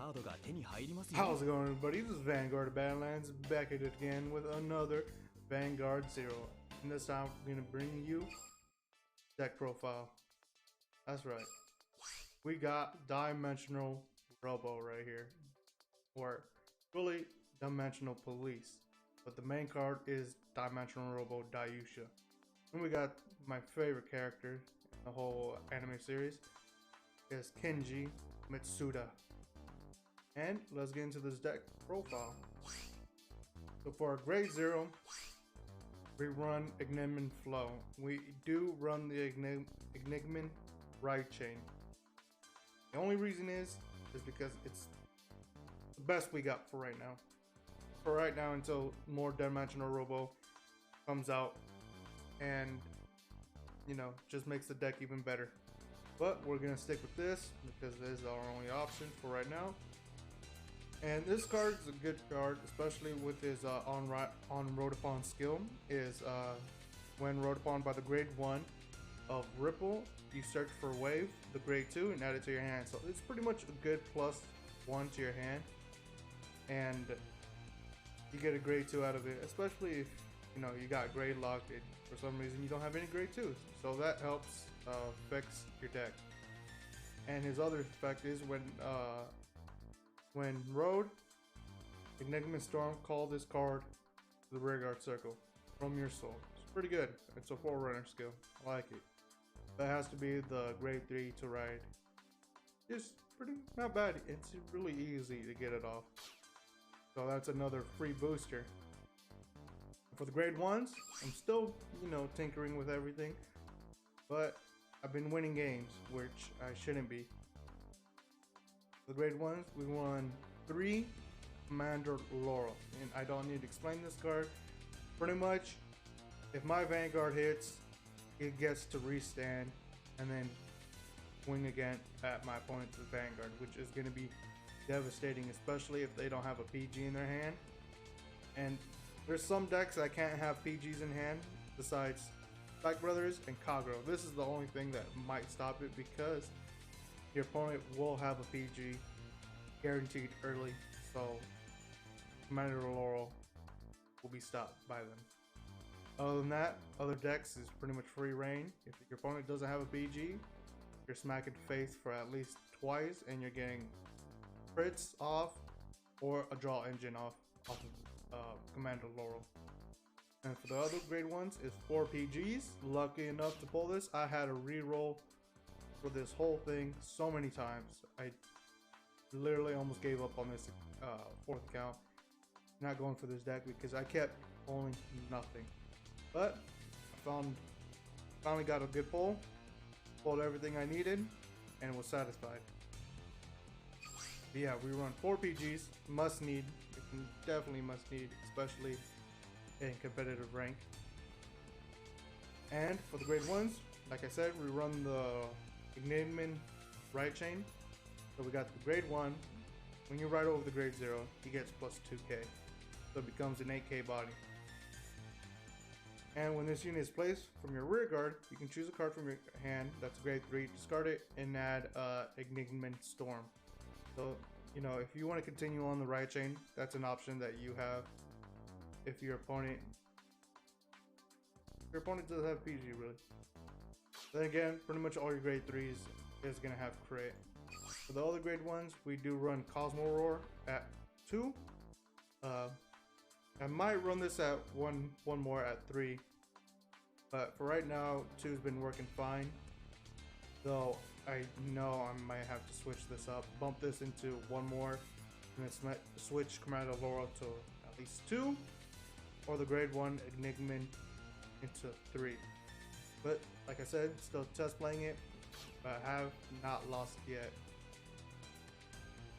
How's it going, everybody? This is Vanguard of Badlands, back at it again with another Vanguard Zero. And this time I'm going to bring you deck profile. That's right. We got Dimensional Robo right here, or really Dimensional Police. But the main card is Dimensional Robo Dayusha. And we got my favorite character in the whole anime series is Kenji Mitsuda. And let's get into this deck profile. So for our grade 0, we run Ignimin Flow. We do run the Ignimin right chain. The only reason is because it's the best we got for right now. For right now, until more Dimensional Robo comes out and, you know, just makes the deck even better. But we're gonna stick with this because it is our only option for right now. And this card is a good card, especially with his on road upon skill. Is when road upon by the grade 1 of Ripple, you search for Wave, the grade 2, and add it to your hand. So it's pretty much a good +1 to your hand, and you get a grade 2 out of it. Especially if you know you got grade locked and for some reason you don't have any grade 2s, so that helps fix your deck. And his other effect is when Road, Ignimin Storm, call this card to the rearguard circle from your soul. It's pretty good. It's a 4-runner skill. I like it. That has to be the grade 3 to ride. It's pretty not bad. It's really easy to get it off. So that's another free booster. For the grade 1s, I'm still, you know, tinkering with everything, but I've been winning games, which I shouldn't be. The grade 1s, we won 3 Commander Laurel, and I don't need to explain this card. Pretty much, if my Vanguard hits, it gets to restand and then swing again at my opponent's Vanguard, which is going to be devastating, especially if they don't have a PG in their hand. And there's some decks that can't have PGs in hand besides Spike Brothers and Kagero. This is the only thing that might stop it, because your opponent will have a PG guaranteed early, so Commander Laurel will be stopped by them. Other than that, other decks is pretty much free reign. If your opponent doesn't have a PG, you're smacking face for at least twice, and you're getting crits off or a draw engine off of Commander Laurel. And for the other grade 1s, it's 4 PGs. Lucky enough to pull this, I had a reroll for this whole thing so many times. I literally almost gave up on this 4th account, not going for this deck, because I kept pulling nothing. But I finally got a good pull, pulled everything I needed, and was satisfied. But yeah, we run 4 PGs, must need, definitely must need, especially in competitive rank. And for the grade 1s, like I said, we run the Ignimin right chain. So we got the grade 1. When you ride over the grade 0, he gets plus 2k. So it becomes an 8k body. And when this unit is placed from your rear guard, you can choose a card from your hand that's grade 3, discard it, and add Ignimin Storm. So, you know, if you want to continue on the right chain, that's an option that you have. If your opponent doesn't have PG, really. Then again, pretty much all your grade 3s is going to have crit. For the other grade 1s, we do run Cosmo Roar at 2. I might run this at one more at 3. But for right now, 2's been working fine. Though I know I might have to switch this up, bump this into 1 more, and then switch Commander Laurel to at least 2. Or the grade 1 Ignimin into 3. But like I said, still test playing it, but I have not lost yet.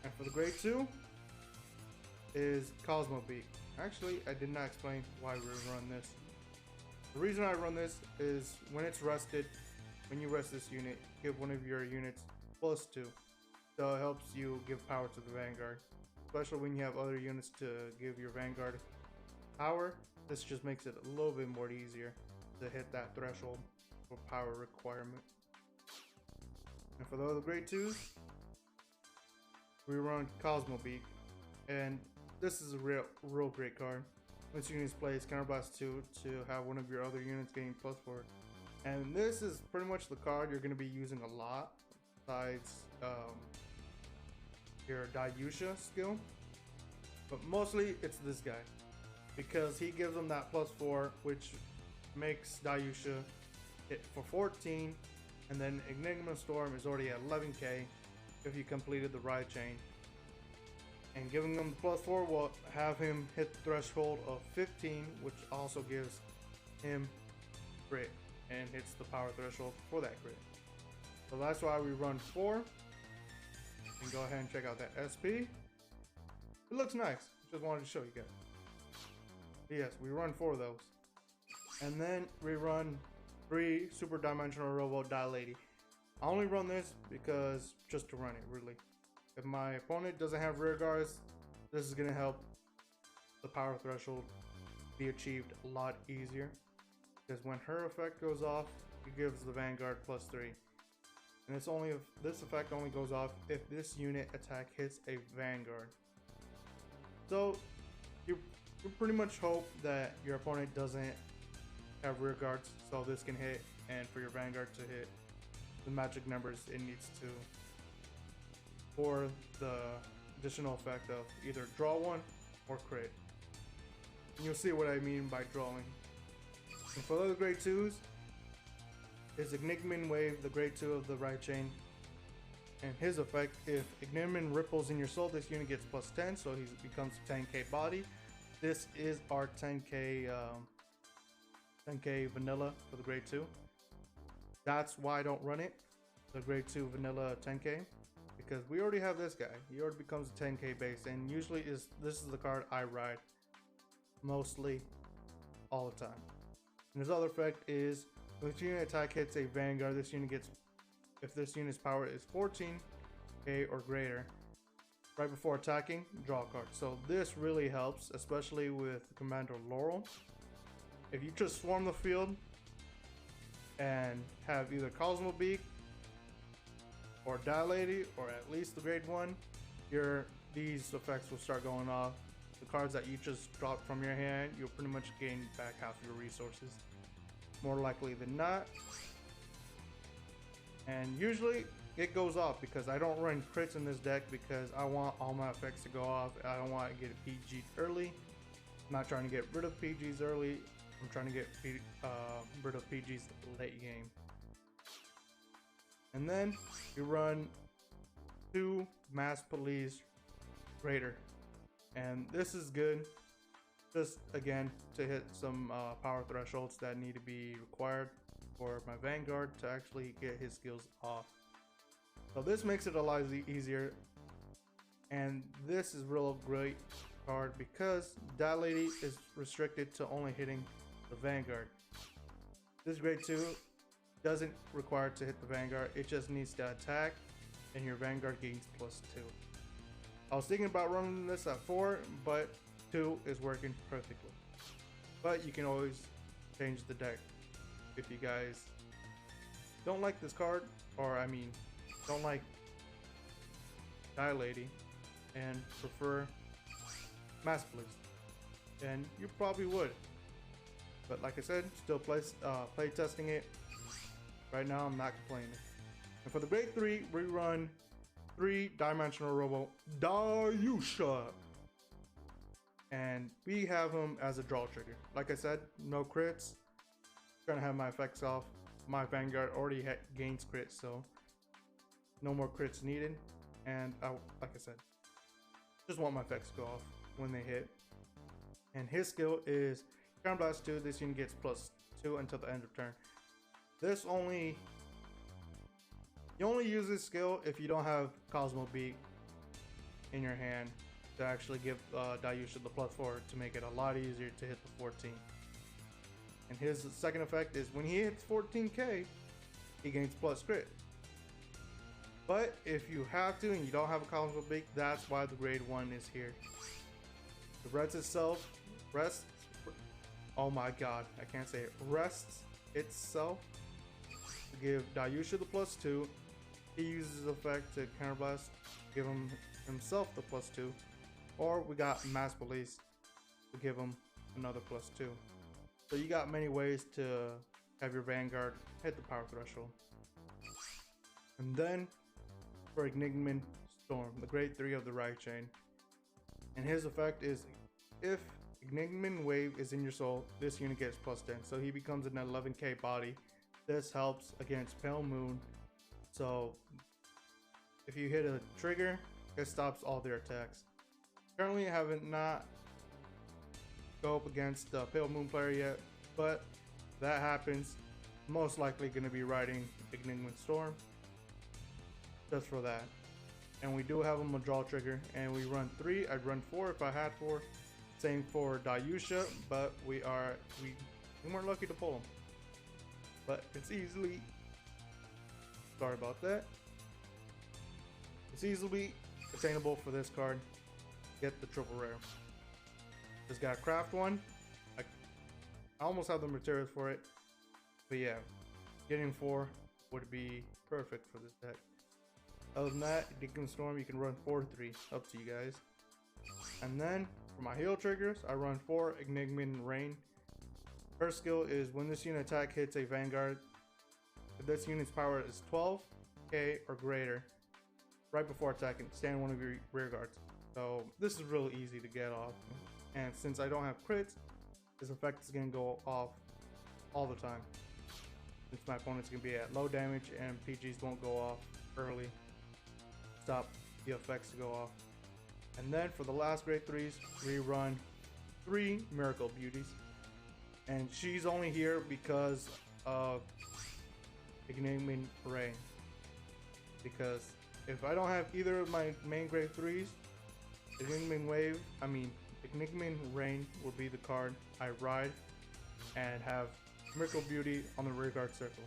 And for the grade 2 is Cosmo Beak. Actually, I did not explain why we run this. The reason I run this is when it's rested, when you rest this unit, give one of your units +2. So it helps you give power to the Vanguard. Especially when you have other units to give your Vanguard power, this just makes it a little bit more easier to hit that threshold for power requirement. And for the other grade 2s, we run Cosmo Beak, and this is a real great card. Once units plays Counterblast 2 to have one of your other units gain +4. And this is pretty much the card you're going to be using a lot, besides your Dayusha skill. But mostly it's this guy, because he gives them that +4, which makes Dayusha hit for 14, and then Enigma Storm is already at 11k if you completed the ride chain. And giving him the +4 will have him hit the threshold of 15, which also gives him crit and hits the power threshold for that crit. So that's why we run 4. And go ahead and check out that SP. It looks nice. Just wanted to show you guys. Yes, we run 4 of those. And then we run 3 Super Dimensional Robo Die Lady. I only run this because just to run it, really. If my opponent doesn't have rear guards, this is going to help the power threshold be achieved a lot easier. Because when her effect goes off, it gives the Vanguard +3. And it's only if this effect only goes off if this unit attack hits a Vanguard. So you pretty much hope that your opponent doesn't have rear guards, so this can hit, and for your Vanguard to hit the magic numbers it needs to, for the additional effect of either draw 1 or crit. And you'll see what I mean by drawing. And for those grade 2s, is Ignigmin Wave, the grade 2 of the right chain. And his effect, if Ignigmin ripples in your soul, this unit gets +10, so he becomes 10k body. This is our 10k vanilla for the grade 2. That's why I don't run it, the grade 2 vanilla 10k, because we already have this guy. He already becomes a 10k base, and usually this is the card I ride mostly all the time. And his other effect is, when this unit attack hits a Vanguard, this unit gets, if this unit's power is 14k or greater, right before attacking, draw a card. So this really helps, especially with Commander Laurel. If you just swarm the field and have either Cosmo Beak or Die Lady, or at least the grade 1, these effects will start going off. The cards that you just dropped from your hand, you'll pretty much gain back half your resources, more likely than not. And usually it goes off because I don't run crits in this deck, because I want all my effects to go off. I don't want to get a PG early. I'm not trying to get rid of PGs early. I'm trying to get rid of PGs late game. And then you run 2 Mass Police Raider. And this is good, just again to hit some power thresholds that need to be required for my Vanguard to actually get his skills off. So this makes it a lot easier, and this is real great card because Die Lady is restricted to only hitting the Vanguard. This grade 2 doesn't require to hit the Vanguard, it just needs to attack, and your Vanguard gains +2. I was thinking about running this at 4, but 2 is working perfectly. But you can always change the deck if you guys don't like this card, or I mean, don't like Die Lady and prefer Mass Police. And you probably would. But like I said, still play testing it. Right now, I'm not complaining. And for the grade 3, we run 3 Dimensional Robo Dayusha. And we have him as a draw trigger. Like I said, no crits. Gonna have my effects off. My Vanguard already gains crits, so no more crits needed. And like I said, just want my effects to go off when they hit. And his skill is Counterblast 2. This unit gets +2 until the end of turn. You only use this skill if you don't have Cosmo Beak in your hand to actually give Dayusha the +4 to make it a lot easier to hit the 14. And his second effect is when he hits 14k, he gains +crit. But if you have to and you don't have a Cosmo Beak, that's why the grade 1 is here. The rests itself, oh my god, I can't say it, rests itself to give Dayusha the +2. He uses his effect to counterblast, give him himself the +2, or we got Mass Police to give him another +2. So you got many ways to have your Vanguard hit the power threshold. And then for Enigman Storm, the grade 3 of the right chain. And his effect is if Enigman Wave is in your soul, this unit gets +10. So he becomes an 11k body. This helps against Pale Moon. So if you hit a trigger, it stops all their attacks. Currently I haven't not go up against the Pale Moon player yet, but if that happens, most likely going to be riding Enigman Storm just for that. And we do have a draw trigger, and we run 3. I'd run 4 if I had 4. Same for Dayusha, but we weren't lucky to pull him. But it's easily, sorry about that. It's easily attainable for this card. Get the triple rare. Just gotta craft one. I almost have the materials for it, but yeah, getting 4 would be perfect for this deck. Other than that, Enigman Storm, you can run 4-3, up to you guys. And then for my heal triggers, I run 4 Enigman Rain. First skill is when this unit attack hits a Vanguard, if this unit's power is 12k or greater, right before attacking, stand one of your rear guards. So this is really easy to get off. And since I don't have crits, this effect is going to go off all the time. Since my opponent's going to be at low damage and PGs won't go off early. Stop the effects to go off. And then for the last grade 3s, we run 3 Miracle Beauties. And she's only here because of Enigman Rain. Because if I don't have either of my main grade 3s, Enigman Rain will be the card I ride and have Miracle Beauty on the rear guard circle.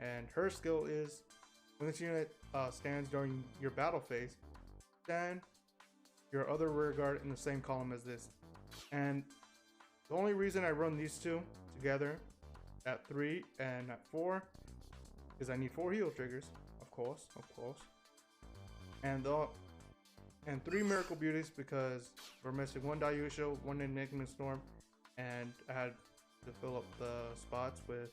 And her skill is when this unit stands during your battle phase, stand your other rear guard in the same column as this. And the only reason I run these two together at 3 and at 4 is I need 4 heal triggers, of course. And 3 Miracle Beauties because we're missing 1 Dayusha, 1 Enigman Storm, and I had to fill up the spots with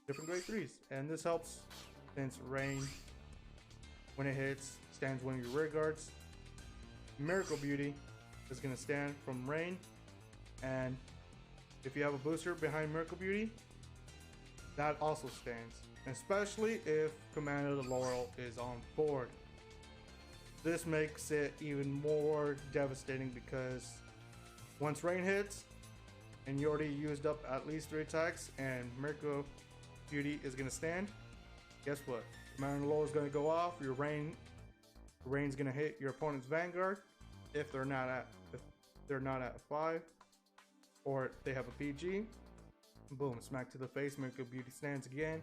different grade 3s. And this helps since Rain, when it hits, stands one of your rear guards. Miracle Beauty is going to stand from Rain, and if you have a booster behind Miracle Beauty, that also stands, especially if Commander of the Laurel is on board. This makes it even more devastating because once Rain hits and you already used up at least 3 attacks and Miracle Beauty is going to stand, guess what? Commander of the Laurel is going to go off, your Rain's going to hit your opponent's Vanguard if they're not at 5 or they have a PG. Boom, smack to the face, Miracle Beauty stands again,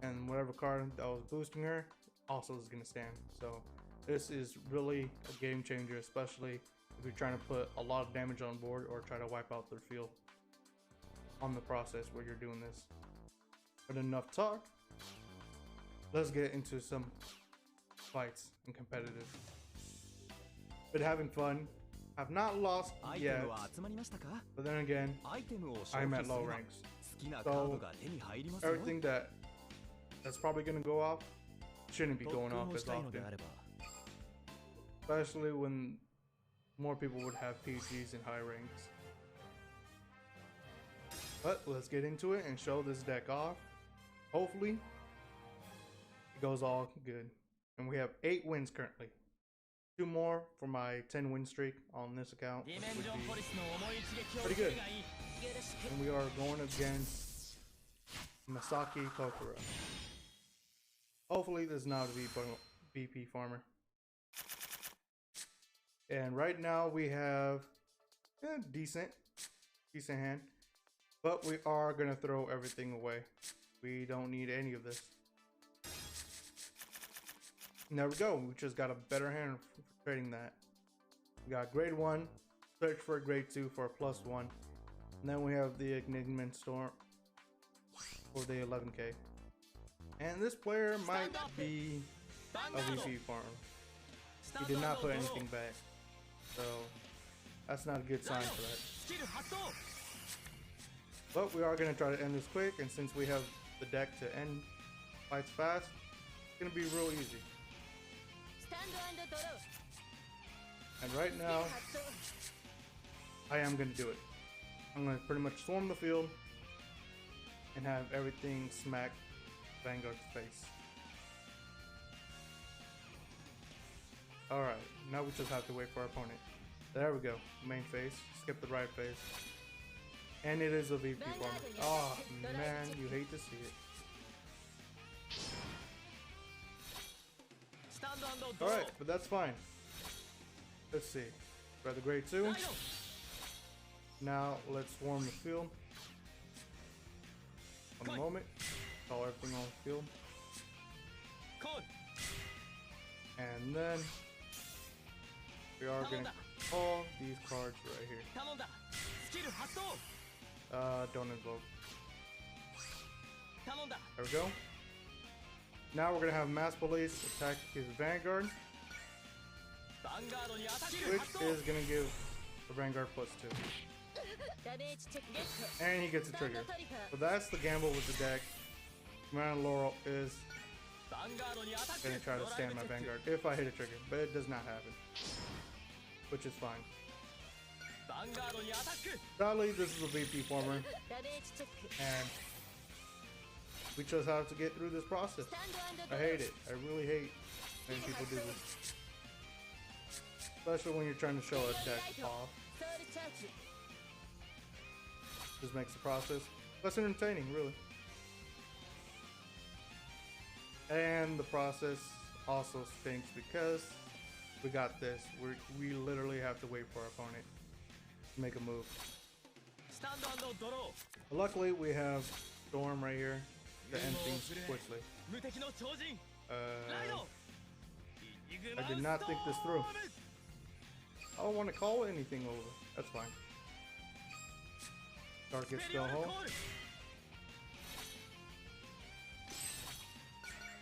and whatever card that was boosting her also is going to stand. So this is really a game changer, especially if you're trying to put a lot of damage on board or try to wipe out their field on the process where you're doing this. But enough talk, let's get into some fights and competitive. Been having fun. Have not lost yet, but then again, I'm at low ranks, so everything that's probably going to go off shouldn't be going off as often, especially when more people would have PGs in high ranks. But let's get into it and show this deck off. Hopefully it goes all good, and we have 8 wins currently. 2 more for my 10 win streak on this account, which would be pretty good. And we are going against Masaki Tokura. Hopefully this is not a BP farmer. And right now we have a decent hand, but we are gonna throw everything away. We don't need any of this. And there we go. We just got a better hand for trading that. We got grade 1, search for a grade 2 for a +1, and then we have the Enigman Storm for the 11k. And this player might be a VP farm. He did not put anything back. So that's not a good sign for that. But we are going to try to end this quick, and since we have the deck to end fights fast, it's going to be real easy. And right now, I am going to do it. I'm going to pretty much swarm the field and have everything smack Vanguard's face. Alright, now we just have to wait for our opponent. There we go, main phase, skip the right phase. And it is a VP farmer. Oh man, you hate to see it. Alright, but that's fine. Let's see. Got the grade 2. Now let's swarm the field. One moment. Call everything on the field. And then we are going to call these cards right here. Don't invoke. There we go. Now we're going to have Mass Police attack his Vanguard, which is going to give the Vanguard +2. And he gets a trigger. So that's the gamble with the deck. Commander Laurel is going to try to stand my Vanguard if I hit a trigger, but it does not happen, which is fine. Sadly, this is a VP farmer, and we just have to get through this process. I hate it. I really hate when people do this, especially when you're trying to show a deck off. Just makes the process less entertaining, really. And the process also stinks because we got this. We literally have to wait for our opponent to make a move. But luckily, we have Storm right here to end things quickly. I did not think this through. I don't want to call anything over. That's fine. Target Spell Hole.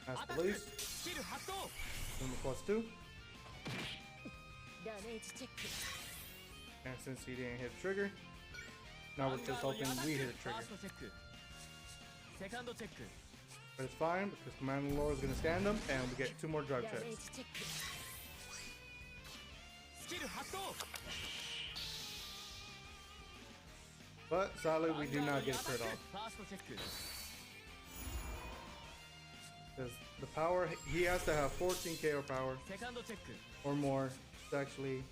Mass Police. Number +2. And since he didn't hit a trigger, now we're just hoping we hit a trigger. But it's fine because Commander Laura is going to stand him and we get 2 more drive checks. But sadly, we do not get a crit off. Because the power, he has to have 14 KO power or more to actually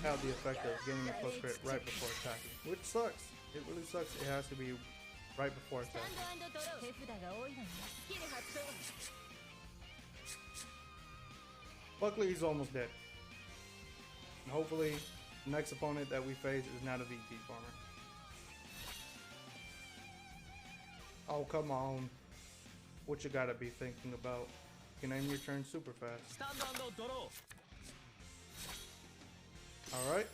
have the effect of getting a plus crit right before attacking, which sucks. It really sucks. It has to be right before attacking. Luckily, he's almost dead. And hopefully, the next opponent that we face is not a VP farmer. Oh, come on. What you gotta be thinking about? You can end your turn super fast. Alright.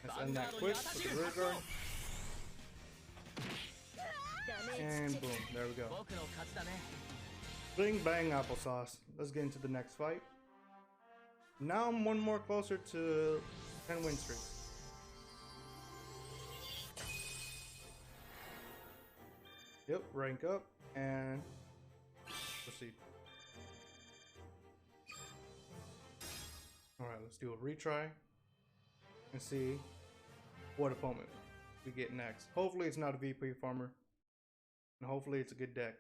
Let's end that quick with the rear guard. And boom, there we go. Bing bang applesauce. Let's get into the next fight. Now I'm one more closer to 10 win streak. Yep, rank up and proceed. Alright, let's do a retry and see what opponent we get next. Hopefully it's not a VP farmer. And hopefully it's a good deck.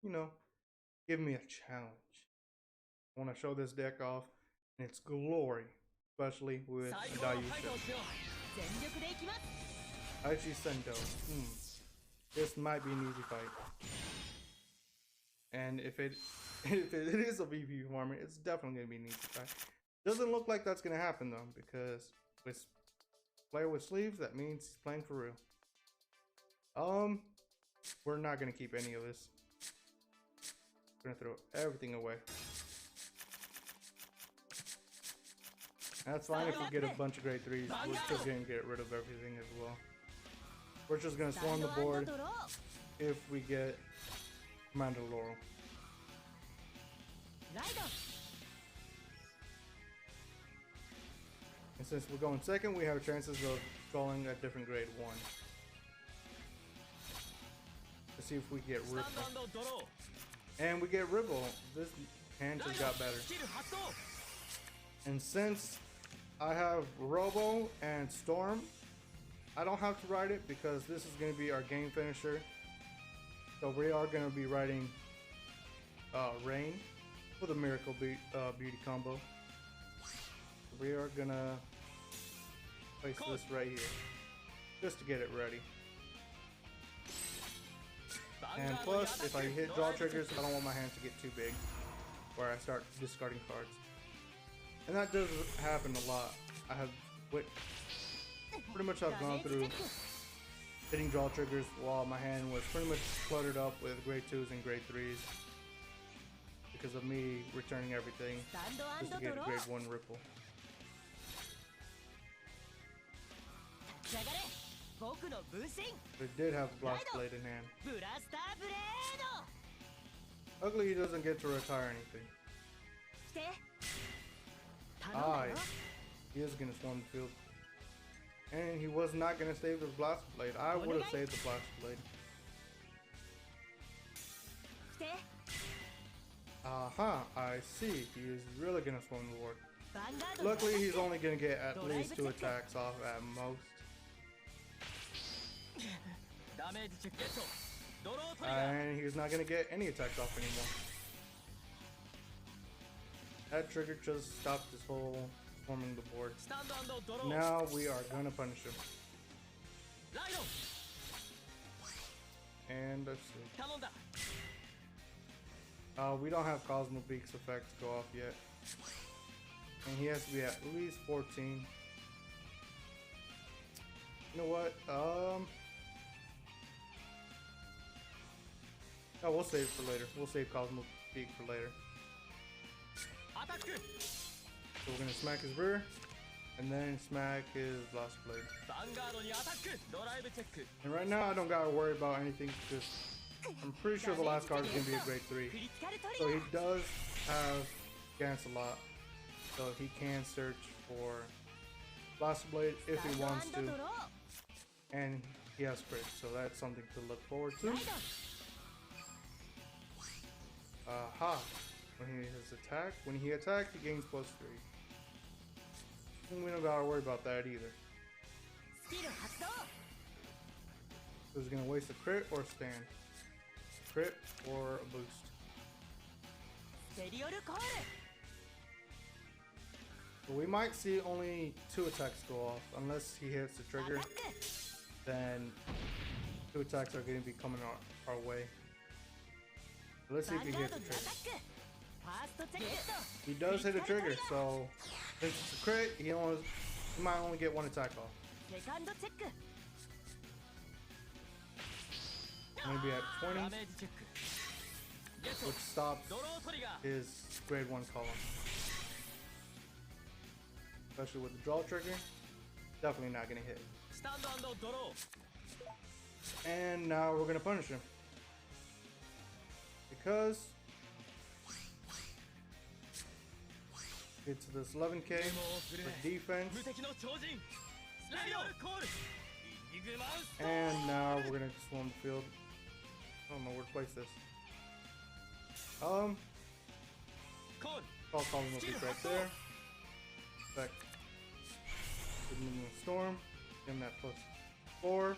You know, give me a challenge. I want to show this deck off in its glory, especially with Dayu. Aichi Sendo. This might be an easy fight. And if it is a VP farmer, it's definitely gonna be an easy fight. Doesn't look like that's gonna happen though, because with player with sleeves, that means he's playing for real. We're not gonna keep any of this. We're gonna throw everything away. That's fine if we get a bunch of grade 3s. We're still gonna get rid of everything as well. We're just gonna swarm the board if we get Commander Laurel. And since we're going second, we have chances of going a different grade 1. Let's see if we get Ripple. And we get Ripple. This hand just got better. And since I have Robo and Storm, I don't have to ride it because this is going to be our game finisher. So we are going to be riding Rain with a Miracle Beauty combo. We are going to place this right here just to get it ready. And plus, if I hit draw triggers, I don't want my hand to get too big where I start discarding cards. And that does happen a lot. I have pretty much I've gone through hitting draw triggers while my hand was pretty much cluttered up with grade 2s and grade 3s because of me returning everything just to get a grade 1 Ripple. But it did have Blast Blade in hand. Luckily he doesn't get to retire anything. He is gonna swarm the field. And he was not gonna save the Blast Blade. I would have saved the Blast Blade. Aha, I see. He is really gonna swarm the board. Luckily he's only gonna get at least 2 attacks off at most. And he's not gonna get any attacks off anymore. That trigger just stopped this whole swarming the board. Now we are gonna punish him. And let's see. We don't have Cosmo Beak's effect to go off yet. And he has to be at least 14. You know what? No, we'll save it for later. We'll save Cosmo Beak for later. So we're gonna smack his rear, and then smack his Blast Blade. And right now I don't gotta worry about anything because I'm pretty sure the last card is gonna be a grade 3. So he does have Gans a lot, so he can search for Blast Blade if he wants to, and he has crit, so that's something to look forward to. Aha! When he attacks, he gains +3. And we don't gotta worry about that either. So he's gonna waste a crit or stand. Crit or a boost. So we might see only 2 attacks go off unless he hits the trigger. Then 2 attacks are gonna be coming our way. Let's see if he hits the trigger. He does hit a trigger, so since it's a crit, he might only get 1 attack off. I'm gonna be at 20, which stops his grade 1 column. Especially with the draw trigger, definitely not gonna hit. And now we're gonna punish him. Because it's this 11k for defense. And now we're gonna swarm the field. I don't know where to place this. Call Cosmo Beak right there. Back. Give him a Storm. Give him that +4.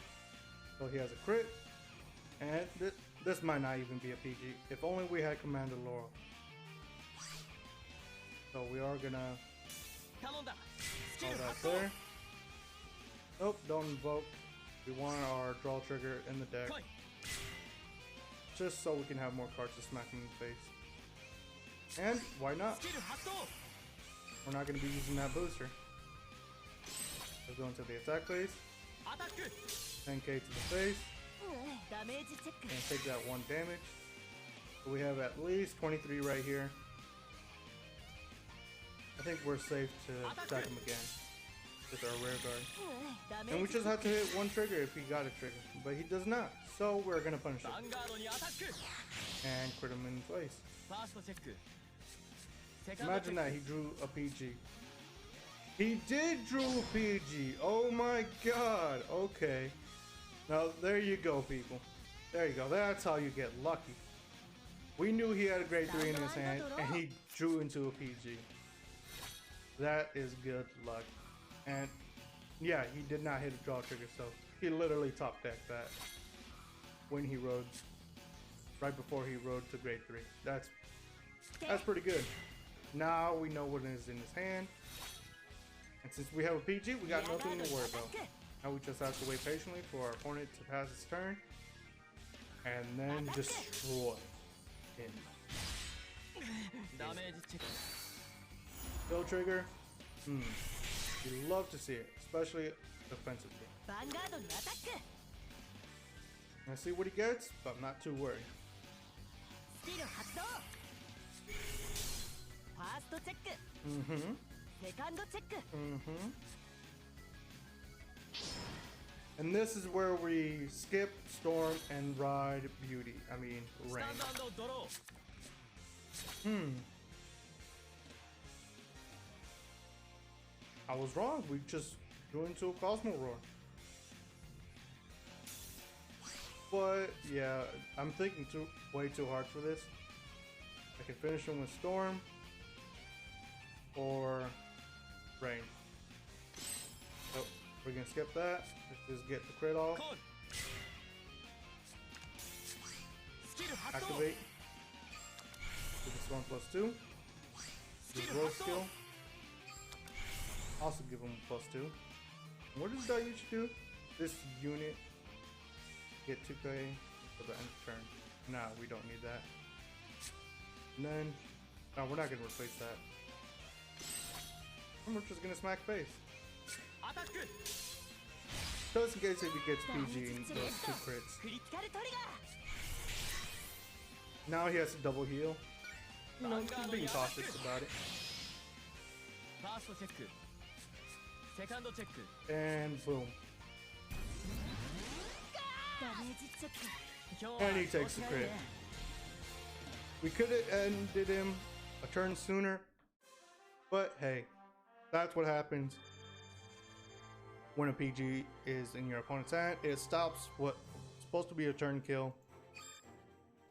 So he has a crit. And this might not even be a PG. If only we had Commander Laurel. So we are gonna call that there. Nope, don't invoke. We want our draw trigger in the deck. Just so we can have more cards to smack him in the face. And why not? We're not gonna be using that booster. Let's go into the attack phase. 10k to the face. And take that 1 damage. So we have at least 23 right here. I think we're safe to attack him again with our rear guard. And we just have to hit 1 trigger if he got a trigger. But he does not. So we're gonna punish him. And crit him in the face. Imagine that he drew a PG. He did drew a PG. Oh my god. Okay. Now there you go, people. There you go. That's how you get lucky. We knew he had a grade 3 in his hand, and he drew into a PG. That is good luck. And yeah, he did not hit a draw trigger, so he literally top decked that when he rode, right before he rode to grade 3. That's pretty good. Now we know what is in his hand. And since we have a PG, we got nothing to worry about. Now we just have to wait patiently for our opponent to pass his turn. And then destroy him. Kill trigger. You love to see it, especially defensively. I see what he gets, but I'm not too worried. And this is where we skip Storm and ride Beauty. I mean, Rain. I was wrong. We just drew into a Cosmo Roar. But yeah, I'm thinking way too hard for this. I can finish him with Storm or Rain. So we're gonna skip that. Let's just get the crit off. Activate. Do this 1+2. This roll skill. Also give him a +2. What does that usually do? This unit get 2k for the end of turn. Nah, we don't need that. And then, no, we're not gonna replace that. And we're just gonna smack face. Just in case if he gets PG and those 2 crits. Now he has to double heal. You know, just being cautious about it. And boom. And he takes the crit. We could have ended him a turn sooner, but hey, that's what happens when a PG is in your opponent's hand. It stops what's supposed to be a turn kill,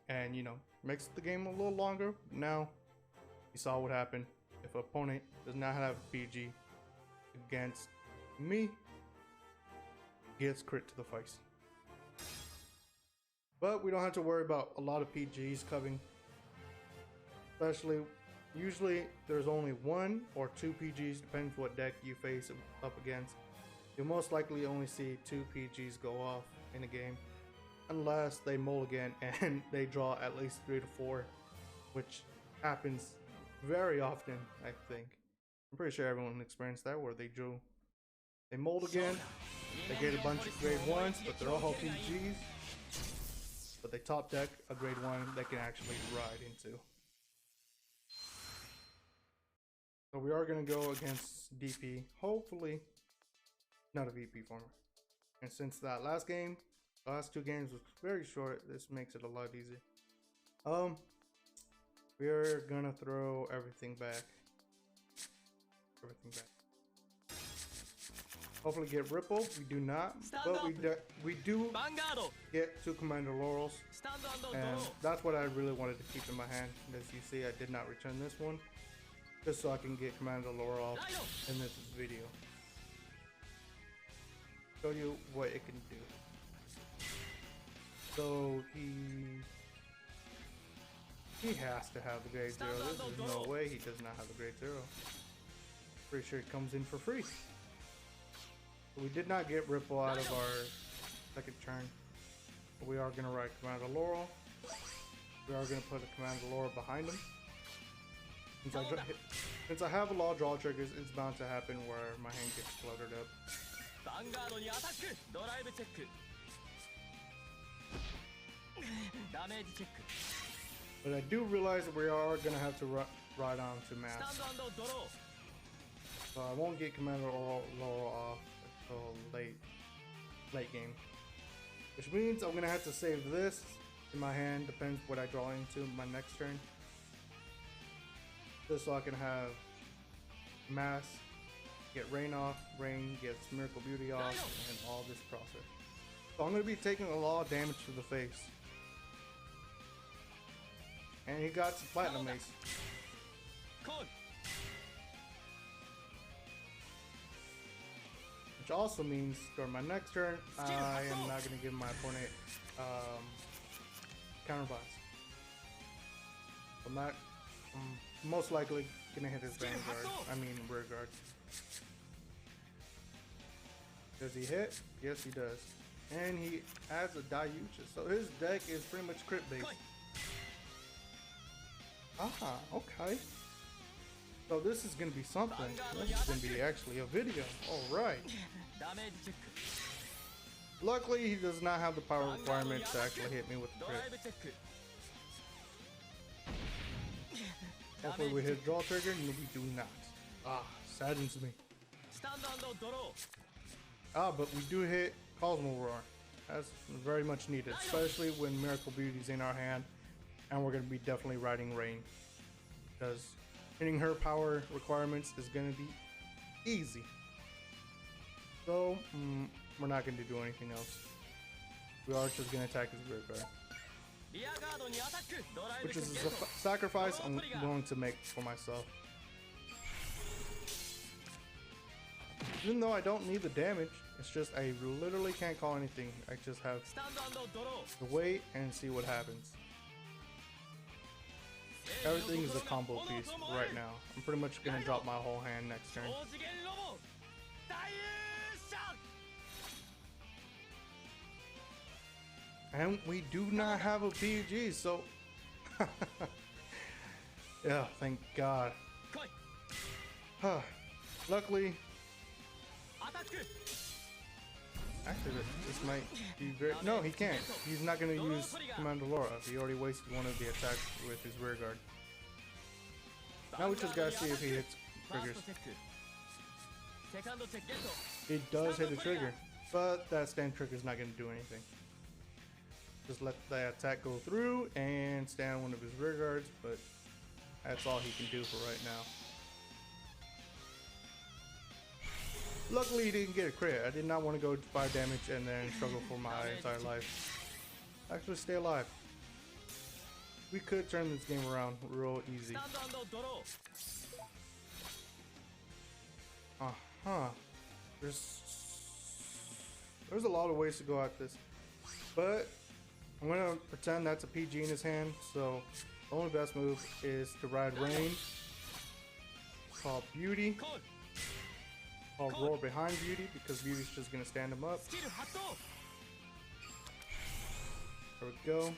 and you know, makes the game a little longer. Now, you saw what happened. If an opponent does not have a PG against me, he gets crit to the face. But we don't have to worry about a lot of PGs coming. Especially, usually there's only 1 or 2 PGs, depends what deck you face up against. You'll most likely only see 2 PGs go off in a game, unless they mulligan and they draw at least 3 to 4, which happens very often, I think. I'm pretty sure everyone experienced that, where they mulligan, they get a bunch of grade 1s, but they're all PGs, but they top deck a grade 1 they can actually ride into. So we are going to go against DP, hopefully not a VP former. And since that last 2 games was very short, this makes it a lot easier. We are going to throw everything back. Hopefully get Ripple. We do not, but we do get 2 Commander Laurels. And that's what I really wanted to keep in my hand. As you see, I did not return this one, just so I can get Commander Laurel in this video. Show you what it can do. So he has to have the grade 0. There's no way he does not have the grade 0. Pretty sure it comes in for free. So we did not get Ripple out of our second turn. But we are going to ride Commander Laurel. We are going to put a Commander Laurel behind him. Since I have a lot of draw triggers, it's bound to happen where my hand gets cluttered up. But I do realize that we are going to have to ride on to Mass. So I won't get Commander Laurel off until late game. Which means I'm going to have to save this in my hand, depends what I draw into my next turn. just so I can have mass, get rain off, rain gets Miracle Beauty off, and all this process. So I'm going to be taking a lot of damage to the face. And he got some Platinum Ace. Which also means during my next turn, I am not going to give my opponent counter blast. I'm not most likely going to hit his Vanguard, rear guard. Does he hit? Yes, he does. And he adds a Daiucha, so his deck is pretty much crit based. Ah, okay. So this is gonna be something. This is gonna be actually a video. Alright. Luckily, he does not have the power requirement to actually hit me with the crit. Hopefully we hit draw trigger, and we do not. Ah, saddens me. Ah, but we do hit Cosmo Roar. That's very much needed, especially when Miracle Beauty's in our hand, and we're going to be definitely riding Rain, because hitting her power requirements is going to be easy. So we're not going to do anything else. We are just going to attack his rear guard, which is a sacrifice I'm going to make for myself. Even though I don't need the damage, it's just I literally can't call anything. I just have to wait and see what happens. Everything is a combo piece right now. I'm pretty much gonna drop my whole hand next turn. And we do not have a PG, so yeah, thank God. Luckily, actually, this might be very... No, he can't. He's not going to use Commandalora. He already wasted one of the attacks with his rear guard. Now we just gotta see if he hits triggers. It does hit a trigger, but that stand trigger is not going to do anything. Just let the attack go through and stand one of his rear guards, but that's all he can do for right now. Luckily, he didn't get a crit. I did not want to go 5 damage and then struggle for my entire life. Actually, stay alive. We could turn this game around real easy. There's a lot of ways to go at this, but I'm gonna pretend that's a PG in his hand. So the only best move is to ride Rain, call Beauty. I'll roar behind Beauty because Beauty's just gonna stand him up. There we go.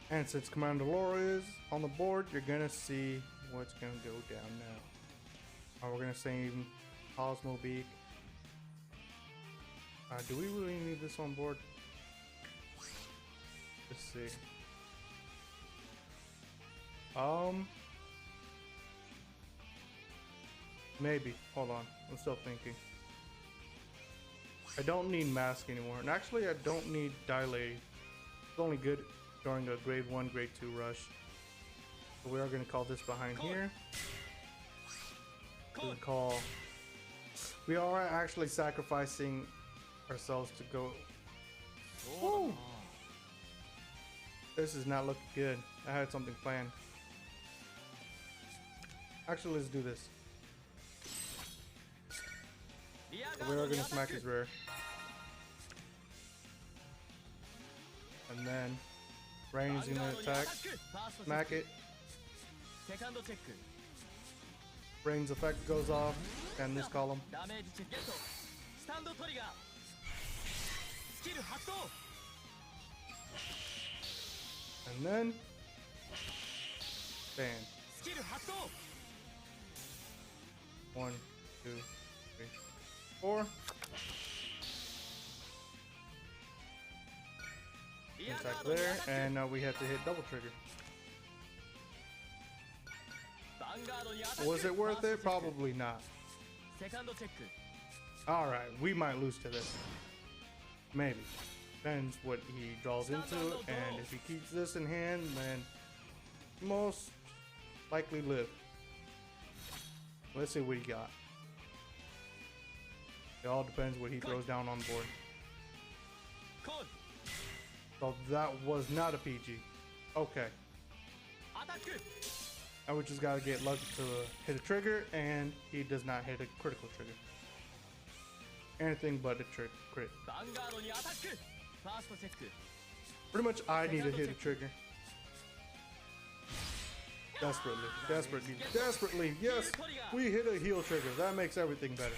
And since Commander Laura is on the board, you're gonna see what's gonna go down now. We're gonna save Cosmo Beak. Do we really need this on board? Let's see. Maybe. Hold on. I'm still thinking. I don't need Mask anymore. And actually, I don't need Dilate. It's only good during a grade 1, grade 2 rush. So we are going to call this behind here. We are actually sacrificing ourselves to go. Woo! This is not looking good. I had something planned. Actually, let's do this. So we are going to smack his rear. And then Rain is going to attack. Smack it. Rain's effect goes off. And this column. And then stand. 1, 2, 3, 4. Attack there, and now we have to hit double trigger. Was it worth it? Probably not. Alright, we might lose to this. Maybe. Depends what he draws into, and if he keeps this in hand, then most likely live. Let's see what he got. It all depends what he throws down on the board. So that was not a PG. Okay. Now we just gotta get lucky to hit a trigger, and he does not hit a critical trigger. Anything but a crit. Pretty much I need to hit a trigger. Desperately. Yes, we hit a heal trigger. That makes everything better.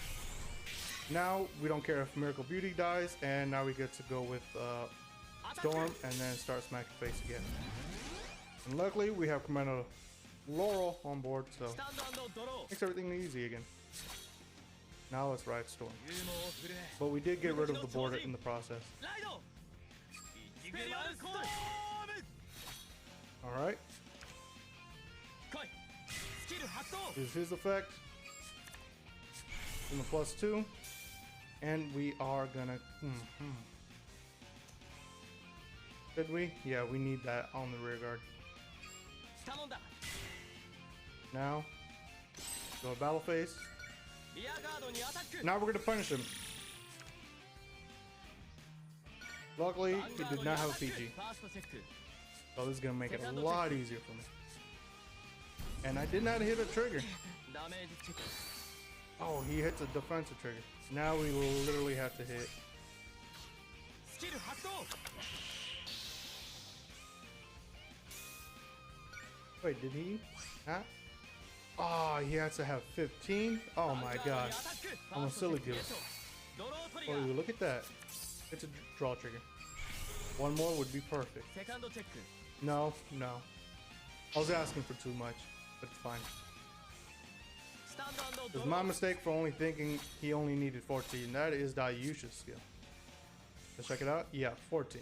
Now we don't care if Miracle Beauty dies, and now we get to go with Storm and then start smacking face again. And luckily we have Commander Laurel on board, so makes everything easy again. Now let's ride Storm. But we did get rid of the board in the process. Alright. Here's his effect. And the +2. And we are gonna... Did we? Yeah, we need that on the rear guard. Now, go to battle phase. Now we're gonna punish him. Luckily, he did not have a PG. So this is gonna make it a lot easier for me. And I did not hit a trigger. Oh, he hits a defensive trigger. Now we will literally have to hit. Wait, did he? Huh? Oh, he has to have 15? Oh my god. I'm a silly goose. Oh, look at that. It's a draw trigger. One more would be perfect. No. I was asking for too much, but it's fine. It was my mistake for only thinking he only needed 14. That is Dayusha's skill. Let's check it out. Yeah, 14.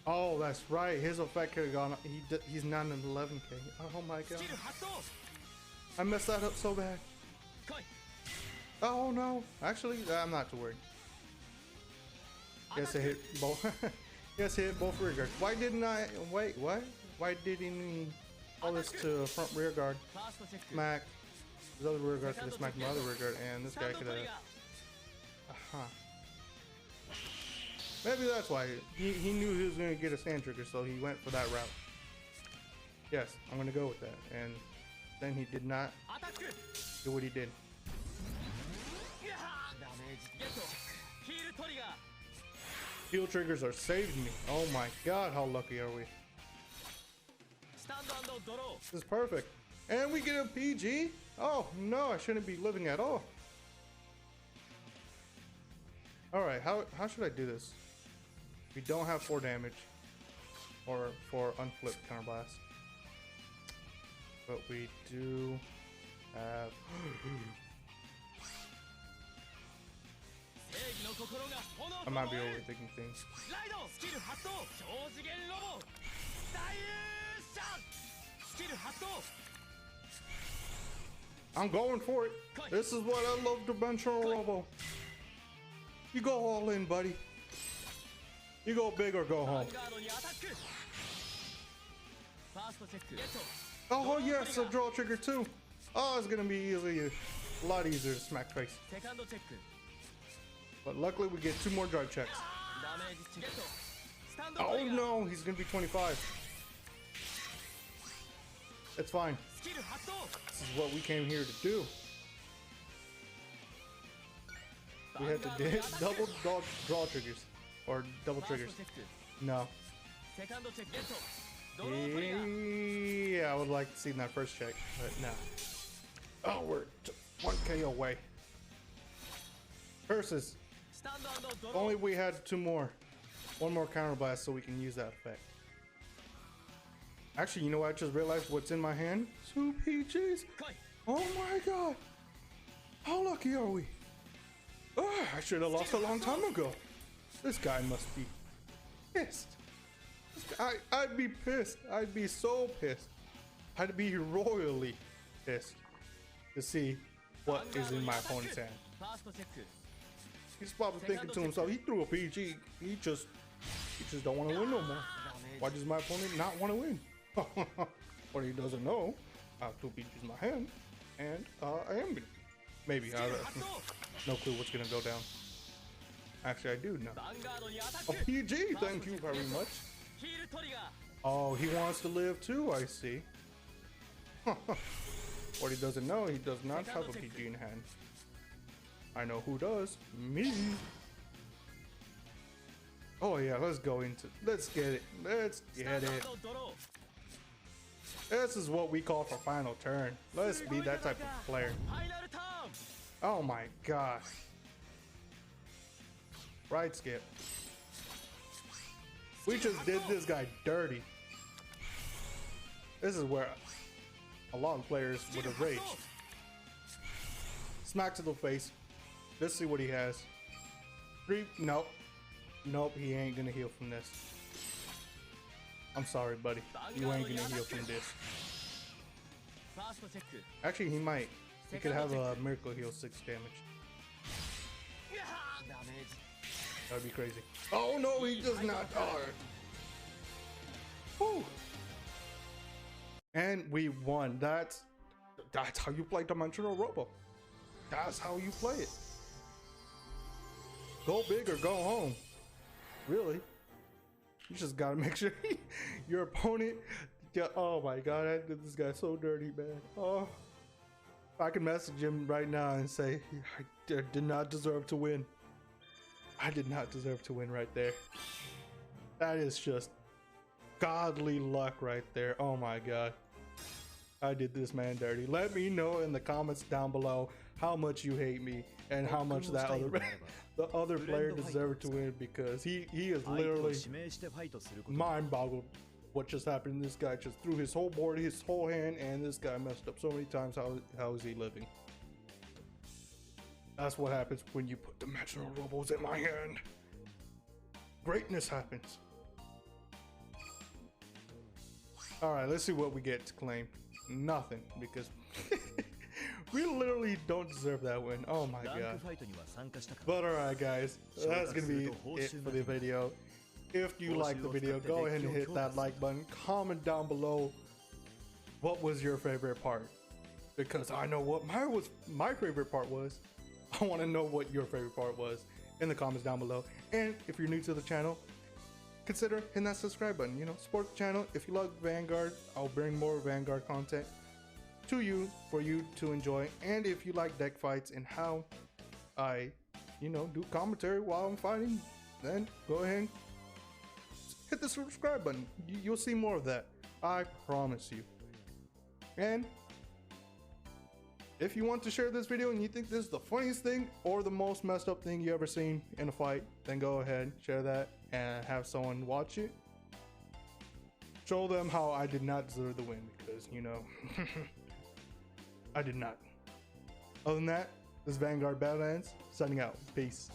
Oh, that's right. His effect could have gone up. He's not an 11k. Oh my god. I messed that up so bad. Oh no. Actually, I'm not too worried. Yes, I hit both. Yes, I hit both rear guards. Why didn't I? Wait, what? Why didn't he call this to front rear guard? Smack. His other rear guard could have smacked my other rear guard, and this guy could have. Maybe that's why he knew he was going to get a stand trigger, so he went for that route. Yes, I'm going to go with that. And then he did not do what he did. Heal triggers are saving me. Oh my god, how lucky are we? This is perfect. And we get a PG? Oh no, I shouldn't be living at all. Alright, how should I do this? We don't have 4 damage or 4 unflipped counterblast, but we do have I might be overthinking things. I'm going for it. This is what I love, Dimensional Robo. You go all in, buddy. You go big or go home. Oh yes, a draw trigger too. Oh, it's gonna be a lot easier to smack face. But luckily we get 2 more drive checks. Oh no, he's gonna be 25. It's fine. This is what we came here to do. We have to hit double draw triggers. Or double triggers. No. Yeah, I would like to see that first check, but no. Oh, we're 1k away. Curses. If only we had 2 more. 1 more counterblast so we can use that effect. Actually, you know what? I just realized what's in my hand. 2 PGs. Oh my god. How lucky are we? Oh, I should have lost a long time ago. This guy must be pissed. I'd be pissed. I'd be so pissed. I'd be royally pissed to see what is in my opponent's hand. He's probably thinking to himself, he threw a PG. He just don't want to win no more. Why does my opponent not want to win? What he doesn't know, I have 2 PGs in my hand, and I am gonna maybe no clue what's gonna go down. Actually, I do know. A PG, thank you very much. Oh, he wants to live too, I see. What he doesn't know, he does not have a PG in hand. I know who does. Me. Oh yeah, let's get it. Let's get it. This is what we call for final turn. Let's be that type of player. Oh my gosh. Right skip. We just did this guy dirty. This is where a lot of players would have raged. Smack to the face. Let's see what he has. 3, nope. Nope, he ain't gonna heal from this. I'm sorry, buddy. You ain't gonna heal from this. Actually, he might. He could have a miracle heal 6 damage. That'd be crazy. Oh no, he does not. Whew. And we won. That's how you play Dimensional Robo. That's how you play it. Go big or go home. Really. You just gotta make sure your opponent. Oh my god, I did this guy so dirty, man. Oh, I can message him right now and say I did not deserve to win. I did not deserve to win right there. That is just godly luck right there. Oh my god. I did this man dirty. Let me know in the comments down below how much you hate me and how much that the other player deserved to win, because he is literally mind-boggled what just happened. This guy just threw his whole board, his whole hand, and this guy messed up so many times. How is he living? That's what happens when you put Dimensional Robos in my hand. Greatness happens. Alright, let's see what we get to claim. Nothing, because we literally don't deserve that win. Oh my god. But alright guys, that's gonna be it for the video. If you like the video, go ahead and hit that like button. Comment down below what was your favorite part, because I know what my favorite part was. I want to know what your favorite part was in the comments down below. And if you're new to the channel, consider hitting that subscribe button. You know, support the channel. If you love Vanguard, I'll bring more Vanguard content to you for you to enjoy. And if you like deck fights and how I, do commentary while I'm fighting, then go ahead and hit the subscribe button. You'll see more of that. I promise you. And if you want to share this video and you think this is the funniest thing or the most messed up thing you ever seen in a fight, then go ahead, share that, and have someone watch it. Show them how I did not deserve the win, because, I did not. Other than that, this is Vanguard Badlands, signing out. Peace.